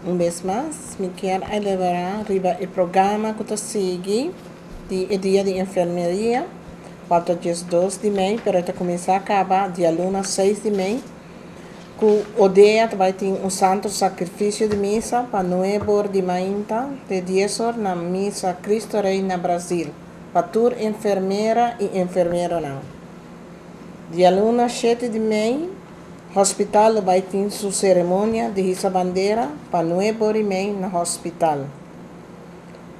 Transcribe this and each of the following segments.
um vez mais, me quero elaborar o programa que segue de dia de enfermeria. Falta dia 2 de maio, para começar a acabar dia luna 6 de maio. Que o dia vai ter um santo sacrifício de missa para 9 horas de manhã, de 10 horas na missa Cristo Rei na Brasil. Para toda enfermeira e enfermeiro não. Dia luna 7 de maio, o hospital vai ter sua cerimônia de risa bandeira para 9 horas e meia no hospital.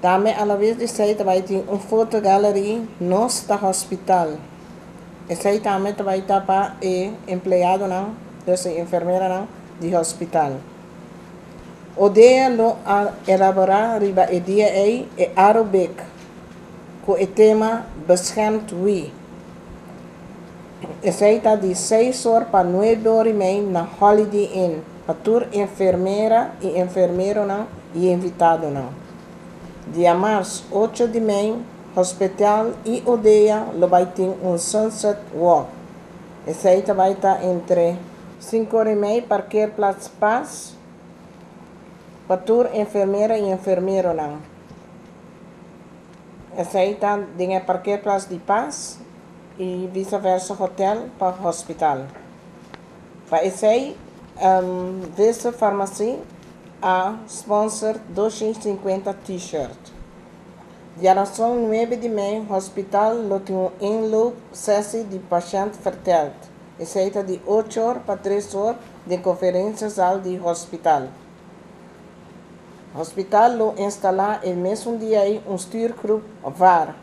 Também, à vez de sair, vai ter uma fotogaleria no hospital. Esse aí também vai estar para o empregado, não, dessa enfermeira, não, de hospital. O dia lo elaborar riba o dia é Arabic, com o tema Beschermd wie. Esse aí está de 6 horas para 9 horas e meia na Holiday Inn, para toda enfermeira e enfermeiro, não, e invitado, não. Dia março 8 de maio, hospital e o dia vai ter um sunset walk. Esse aí vai estar entre 5 horas e meia para qualquer Plaza Paz, para toda enfermeira e enfermeiro não. Esse aí está de para qualquer Plaza de Paz e vice-versa hotel para hospital. Para esse aí, Vesta Farmácia a sponsor 250 t-shirt. Geração 9 de maio, hospital tem um inloop sessão de paciente verteld. Esse é de 8 horas para 3 horas de conferência sala de hospital. Hospital lo instalar el mesmo dia um stuurgroep VAR.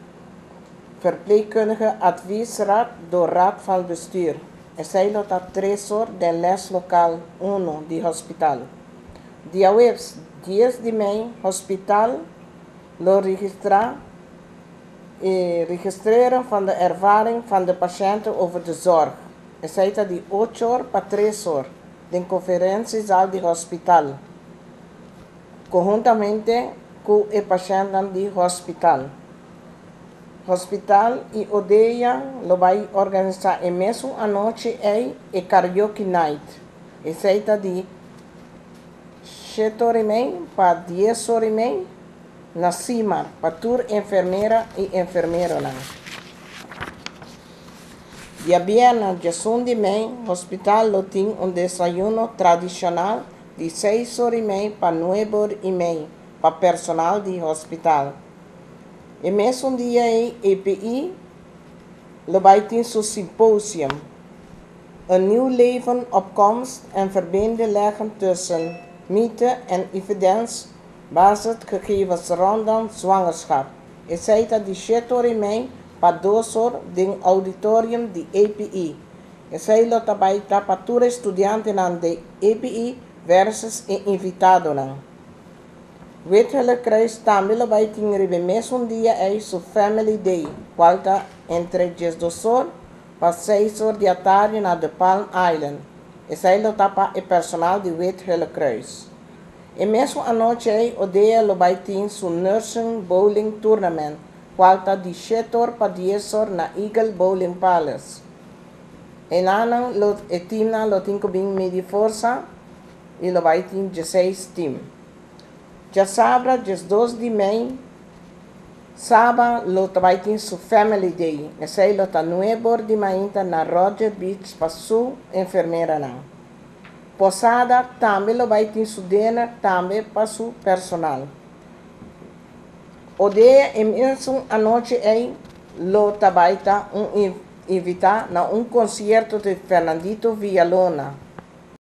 Verpleegkundige adviesraad do raad van bestuur. Esse é está 3 horas de les local 1 de hospital. Dia web 10 de maio, hospital lo registreren van de ervaring van de patiënten over de zorg. Esse aí de 8 horas para 3 horas, de conferência de hospital, conjuntamente com o paciente do hospital. Hospital e o dia lo vai organizar e mesmo a noite é o karaoke night. Esse aí de 7 horas e meia para 10 horas e meia na CIMAR, para toda enfermeira e enfermeiro lá. Dia viernes, dia 1 de maio, o hospital tem um desayuno tradicional de 6 horas e meia para 9 horas e meia para personal do hospital. E mesmo dia é EPI, vai ter seu symposium. Een nieuw leven opkomst en verbinden leggen tussen mythe en evidence basis gegevens rondom zwangerschap. Esse aí está de 7 horas e meia para 2 horas de auditorium de EPI. Esse aí vai estar para todos os estudantes de EPI versus invitado. Wit-Helle-Kruis também vai ter o mesmo dia é o Family Day, qual está entre 12 horas para 6 horas da tarde na The Palm Island. Esse aí está para o personal de Wit-Helle-Kruis. E mesmo à noite, o dia vai ter o Nursing Bowling Tournament, qual está de 7 horas para 10 horas na Eagle Bowling Palace. E lá, o time tem que vir medir força e vai ter 16 times. Já sábado, dia 12 de maio, sábado, vai ter o Family Day. Esse aí está 9 horas de manhã na Roger Beach para sua enfermeira. Posada também vai ter seu dinner também para seu personal. O dia e mesmo a noite vai estar invitar a concerto de Fernandito Villalona.